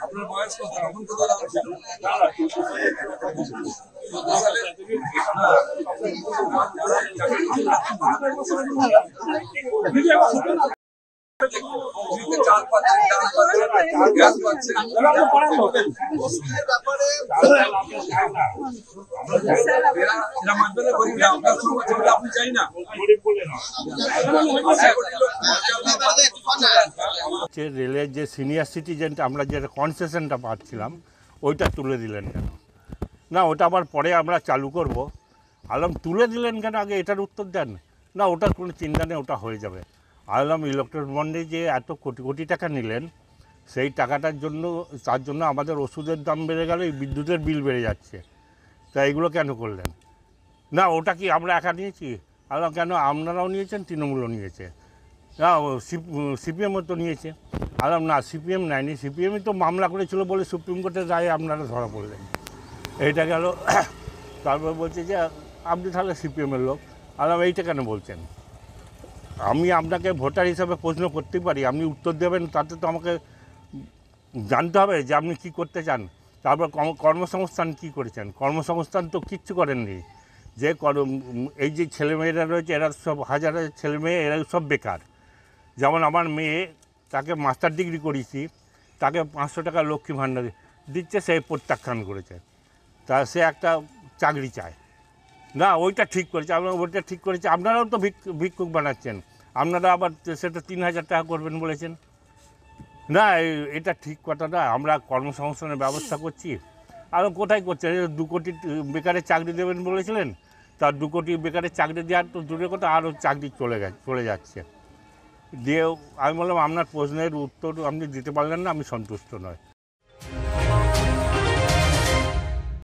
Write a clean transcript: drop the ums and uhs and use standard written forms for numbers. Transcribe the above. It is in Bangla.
আপনার বয়স কত? এখন কত লাগছে? রেলের যে সিনিয়র সিটিজেনটা আমরা যেটা কনসেশনটা পাচ্ছিলাম ওইটা তুলে দিলেন কেন? না ওটা আবার পরে আমরা চালু করব। আলম তুলে দিলেন কেন আগে এটার উত্তর দেন। না ওটার কোনো চিন্তা নেই, ওটা হয়ে যাবে। আলম ইলেকট্রনিক বন্ডে যে এত কোটি কোটি টাকা নিলেন সেই টাকাটার জন্য তার জন্য আমাদের ওষুধের দাম বেড়ে গেল, এই বিদ্যুতের বিল বেড়ে যাচ্ছে। তা এগুলো কেন করলেন? না ওটা কি আমরা একা নিয়েছি? আলম কেন আপনারাও নিয়েছেন, তৃণমূলও নিয়েছে, না সিপিএমও তো নিয়েছে। আলম না সিপিএম নেয়নি, সিপিএমই তো মামলা করেছিল বলে সুপ্রিম কোর্টের রায়ে আপনারা ধরা পড়লেন। এইটা গেল। তারপর বলছে যে আপনি তাহলে সিপিএমের লোক। আলম এইটা কেন বলছেন? আমি আপনাকে ভোটার হিসাবে প্রশ্ন করতেই পারি, আপনি উত্তর দেবেন, তাতে তো আমাকে জানতে হবে যে আপনি কী করতে চান। তারপর কর্মসংস্থান কী করেছেন? কর্মসংস্থান তো কিচ্ছু করেননি। যে এই যে ছেলেমেয়েরা রয়েছে এরা সব হাজারের ছেলেমেয়ে, এরা সব বেকার। যেমন আমার মেয়ে, তাকে মাস্টার ডিগ্রি করিয়েছি, তাকে 500 টাকা লক্ষ্মী ভাণ্ডার দিচ্ছে, সে প্রত্যাখ্যান করেছে। তা সে একটা চাকরি চায় না, ওইটা ঠিক করেছে, আমরা ওইটা ঠিক করেছি। আপনারাও তো ভিক্ষুক বানাচ্ছেন, আপনারা আবার সেটা 3000 টাকা করবেন বলেছেন। না এটা ঠিক কথা না। আমরা কর্মসংস্থানের ব্যবস্থা করছি। আর কোথায় করছে? 2 কোটি বেকারের চাকরি দেবেন বলেছিলেন, তার 2 কোটি বেকারের চাকরি দেওয়ার তো দূরের কথা, আরও চাকরি চলে যাচ্ছে। দিয়ে আমি বললাম আপনার প্রশ্নের উত্তর আপনি দিতে পারলেন না, আমি সন্তুষ্ট নয়।